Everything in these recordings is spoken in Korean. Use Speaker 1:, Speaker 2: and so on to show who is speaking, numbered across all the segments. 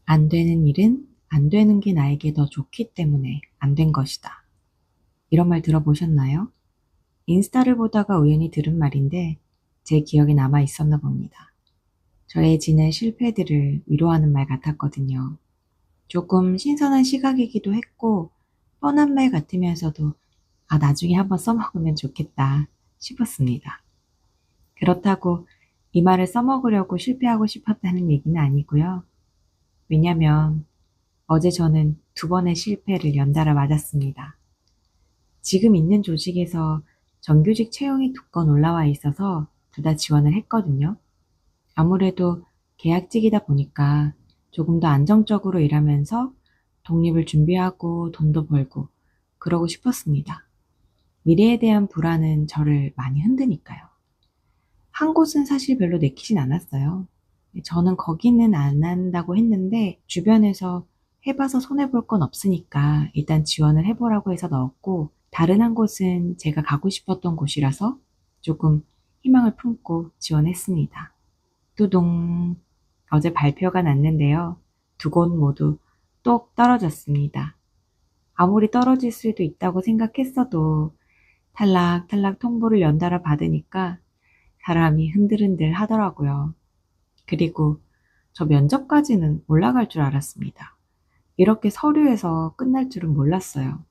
Speaker 1: 안 되는 일은 안 되는 게 나에게 더 좋기 때문에 안 된 것이다. 이런 말 들어보셨나요? 인스타를 보다가 우연히 들은 말인데 제 기억에 남아 있었나 봅니다. 저의 지난 실패들을 위로하는 말 같았거든요. 조금 신선한 시각이기도 했고 뻔한 말 같으면서도 나중에 한번 써먹으면 좋겠다 싶었습니다. 그렇다고 이 말을 써먹으려고 실패하고 싶었다는 얘기는 아니고요. 왜냐면 어제 저는 2번의 실패를 연달아 맞았습니다. 지금 있는 조직에서 정규직 채용이 2건 올라와 있어서 둘 다 지원을 했거든요. 아무래도 계약직이다 보니까 조금 더 안정적으로 일하면서 독립을 준비하고 돈도 벌고 그러고 싶었습니다. 미래에 대한 불안은 저를 많이 흔드니까요. 한 곳은 사실 별로 내키진 않았어요. 저는 거기는 안 한다고 했는데 주변에서 해봐서 손해볼 건 없으니까 일단 지원을 해보라고 해서 넣었고, 다른 한 곳은 제가 가고 싶었던 곳이라서 조금 희망을 품고 지원했습니다. 뚜둥. 어제 발표가 났는데요. 2곳 모두 똑 떨어졌습니다. 아무리 떨어질 수도 있다고 생각했어도 탈락탈락 통보를 연달아 받으니까 사람이 흔들흔들 하더라고요. 그리고 저 면접까지는 올라갈 줄 알았습니다. 이렇게 서류에서 끝날 줄은 몰랐어요.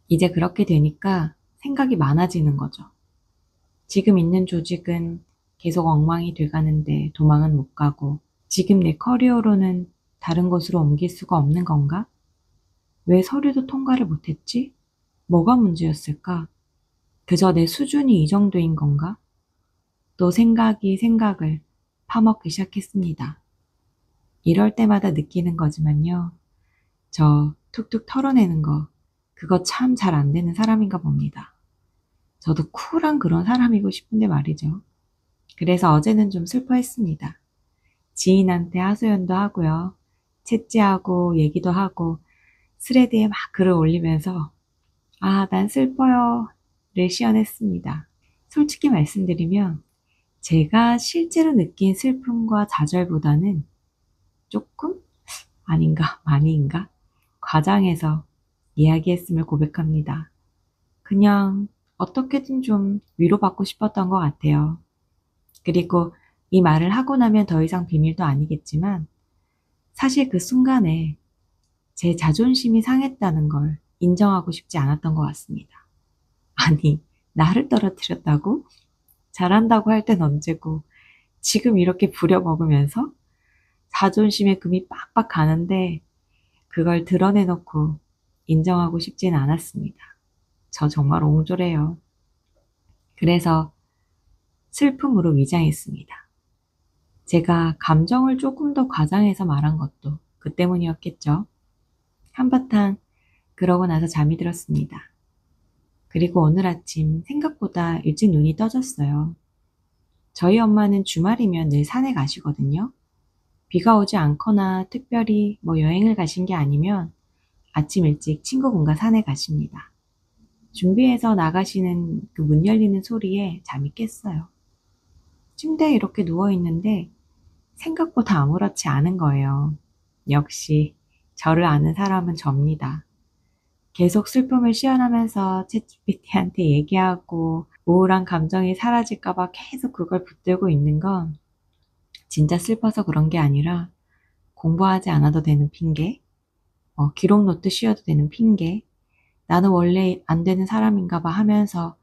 Speaker 1: 이제 그렇게 되니까 생각이 많아지는 거죠. 지금 있는 조직은 계속 엉망이 돼가는데 도망은 못 가고, 지금 내 커리어로는 다른 곳으로 옮길 수가 없는 건가? 왜 서류도 통과를 못했지? 뭐가 문제였을까? 그저 내 수준이 이 정도인 건가? 또 생각이 생각을 파먹기 시작했습니다. 이럴 때마다 느끼는 거지만요. 저 툭툭 털어내는 거, 그거 참 잘 안 되는 사람인가 봅니다. 저도 쿨한 그런 사람이고 싶은데 말이죠. 그래서 어제는 좀 슬퍼했습니다. 지인한테 하소연도 하고요. 채찌하고 얘기도 하고 스레드에 막 글을 올리면서 난 슬퍼요를 시연했습니다. 솔직히 말씀드리면 제가 실제로 느낀 슬픔과 좌절보다는 조금 아닌가 많이인가 과장해서 이야기했음을 고백합니다. 그냥 어떻게든 좀 위로받고 싶었던 것 같아요. 그리고 이 말을 하고 나면 더 이상 비밀도 아니겠지만 사실 그 순간에 제 자존심이 상했다는 걸 인정하고 싶지 않았던 것 같습니다. 아니, 나를 떨어뜨렸다고? 잘한다고 할 땐 언제고 지금 이렇게 부려먹으면서 자존심에 금이 빡빡 가는데 그걸 드러내놓고 인정하고 싶지는 않았습니다. 저 정말 옹졸해요. 그래서 슬픔으로 위장했습니다. 제가 감정을 조금 더 과장해서 말한 것도 그 때문이었겠죠. 한바탕 그러고 나서 잠이 들었습니다. 그리고 오늘 아침 생각보다 일찍 눈이 떠졌어요. 저희 엄마는 주말이면 늘 산에 가시거든요. 비가 오지 않거나 특별히 여행을 가신 게 아니면 아침 일찍 친구분과 산에 가십니다. 준비해서 나가시는 그 문 열리는 소리에 잠이 깼어요. 침대에 이렇게 누워있는데 생각보다 아무렇지 않은 거예요. 역시 저를 아는 사람은 접니다. 계속 슬픔을 시연하면서 챗GPT한테 얘기하고 우울한 감정이 사라질까봐 계속 그걸 붙들고 있는 건 진짜 슬퍼서 그런 게 아니라 공부하지 않아도 되는 핑계, 기록 노트 쉬어도 되는 핑계, 나는 원래 안 되는 사람인가 봐 하면서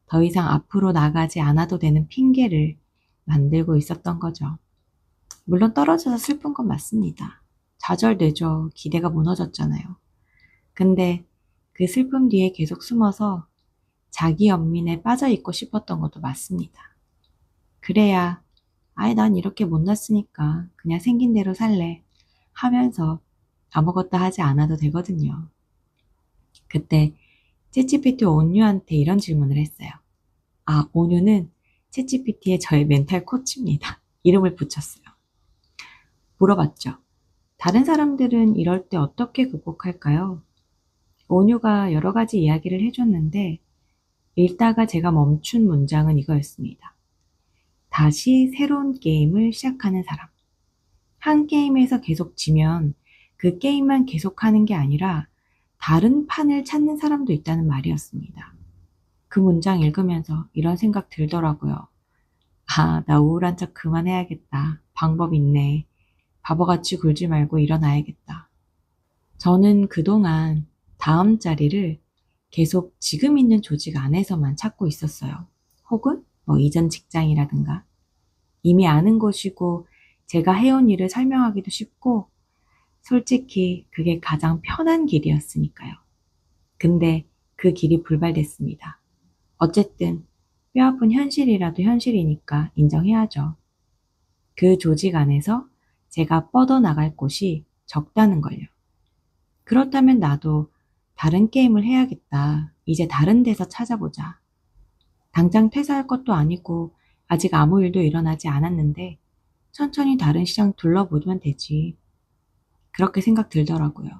Speaker 1: 더 이상 앞으로 나가지 않아도 되는 핑계를 만들고 있었던 거죠. 물론 떨어져서 슬픈 건 맞습니다. 좌절되죠. 기대가 무너졌잖아요. 근데 그 슬픔 뒤에 계속 숨어서 자기 연민에 빠져 있고 싶었던 것도 맞습니다. 그래야 난 이렇게 못났으니까 그냥 생긴 대로 살래 하면서 아무것도 하지 않아도 되거든요. 그때 챗GPT 온유한테 이런 질문을 했어요. 온유는 챗GPT의 저의 멘탈 코치입니다. 이름을 붙였어요. 물어봤죠. 다른 사람들은 이럴 때 어떻게 극복할까요? 온유가 여러 가지 이야기를 해줬는데 읽다가 제가 멈춘 문장은 이거였습니다. 다시 새로운 게임을 시작하는 사람. 한 게임에서 계속 지면 그 게임만 계속하는 게 아니라 다른 판을 찾는 사람도 있다는 말이었습니다. 그 문장 읽으면서 이런 생각 들더라고요. 아, 나 우울한 척 그만해야겠다. 방법 있네. 바보같이 굴지 말고 일어나야겠다. 저는 그동안 다음 자리를 계속 지금 있는 조직 안에서만 찾고 있었어요. 혹은 뭐 이전 직장이라든가. 이미 아는 곳이고 제가 해온 일을 설명하기도 쉽고 솔직히 그게 가장 편한 길이었으니까요. 근데 그 길이 불발됐습니다. 어쨌든 뼈아픈 현실이라도 현실이니까 인정해야죠. 그 조직 안에서 제가 뻗어나갈 곳이 적다는 걸요. 그렇다면 나도 다른 게임을 해야겠다. 이제 다른 데서 찾아보자. 당장 퇴사할 것도 아니고 아직 아무 일도 일어나지 않았는데 천천히 다른 시장 둘러보면 되지. 그렇게 생각 들더라고요.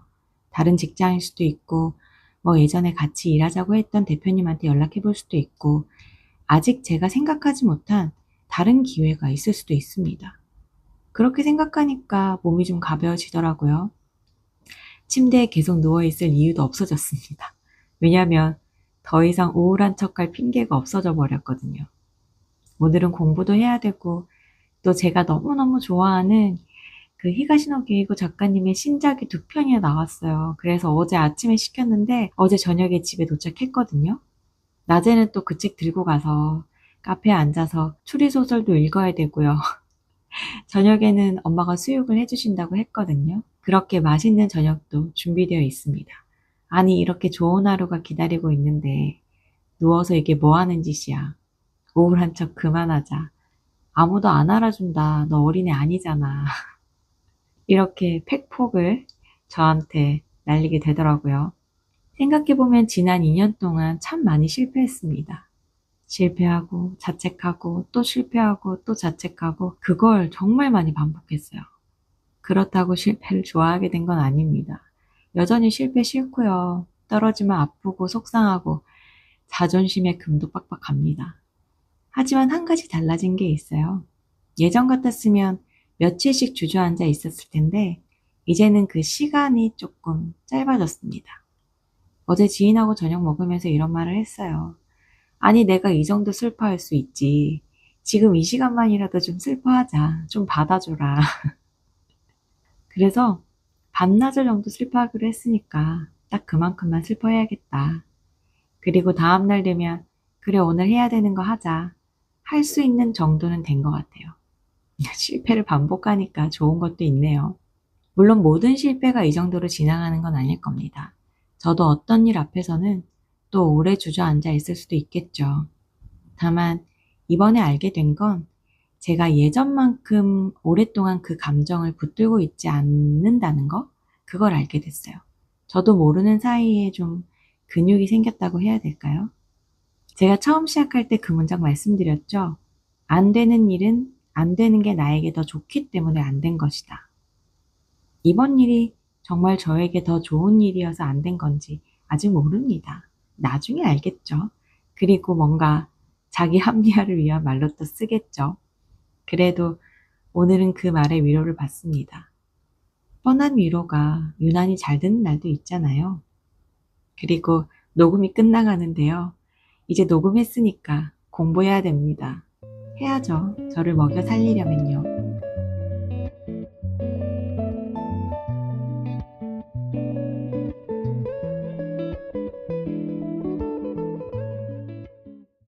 Speaker 1: 다른 직장일 수도 있고 뭐 예전에 같이 일하자고 했던 대표님한테 연락해 볼 수도 있고 아직 제가 생각하지 못한 다른 기회가 있을 수도 있습니다. 그렇게 생각하니까 몸이 좀 가벼워지더라고요. 침대에 계속 누워있을 이유도 없어졌습니다. 왜냐하면 더 이상 우울한 척할 핑계가 없어져 버렸거든요. 오늘은 공부도 해야 되고 또 제가 너무너무 좋아하는 그 히가시노 게이고 작가님의 신작이 2편이나 나왔어요. 그래서 어제 아침에 시켰는데 어제 저녁에 집에 도착했거든요. 낮에는 또 그 책 들고 가서 카페에 앉아서 추리소설도 읽어야 되고요. 저녁에는 엄마가 수육을 해주신다고 했거든요. 그렇게 맛있는 저녁도 준비되어 있습니다. 아니, 이렇게 좋은 하루가 기다리고 있는데 누워서 이게 뭐 하는 짓이야. 우울한 척 그만하자. 아무도 안 알아준다. 너 어린애 아니잖아. 이렇게 팩폭을 저한테 날리게 되더라고요. 생각해보면 지난 2년 동안 참 많이 실패했습니다. 실패하고 자책하고 또 실패하고 또 자책하고 그걸 정말 많이 반복했어요. 그렇다고 실패를 좋아하게 된 건 아닙니다. 여전히 실패 싫고요. 떨어지면 아프고 속상하고 자존심에 금도 빡빡합니다. 하지만 한 가지 달라진 게 있어요. 예전 같았으면 며칠씩 주저앉아 있었을 텐데 이제는 그 시간이 조금 짧아졌습니다. 어제 지인하고 저녁 먹으면서 이런 말을 했어요. 아니, 내가 이 정도 슬퍼할 수 있지. 지금 이 시간만이라도 좀 슬퍼하자. 좀 받아줘라. 그래서 반나절 정도 슬퍼하기로 했으니까 딱 그만큼만 슬퍼해야겠다. 그리고 다음날 되면 그래, 오늘 해야 되는 거 하자. 할 수 있는 정도는 된 것 같아요. 실패를 반복하니까 좋은 것도 있네요. 물론 모든 실패가 이 정도로 지나가는 건 아닐 겁니다. 저도 어떤 일 앞에서는 또 오래 주저앉아 있을 수도 있겠죠. 다만 이번에 알게 된 건 제가 예전만큼 오랫동안 그 감정을 붙들고 있지 않는다는 거? 그걸 알게 됐어요. 저도 모르는 사이에 좀 근육이 생겼다고 해야 될까요? 제가 처음 시작할 때 그 문장 말씀드렸죠. 안 되는 일은 안 되는 게 나에게 더 좋기 때문에 안 된 것이다. 이번 일이 정말 저에게 더 좋은 일이어서 안 된 건지 아직 모릅니다. 나중에 알겠죠. 그리고 뭔가 자기 합리화를 위한 말로 또 쓰겠죠. 그래도 오늘은 그 말에 위로를 받습니다. 뻔한 위로가 유난히 잘 듣는 날도 있잖아요. 그리고 녹음이 끝나가는데요. 이제 녹음했으니까 공부해야 됩니다. 해야죠. 저를 먹여 살리려면요.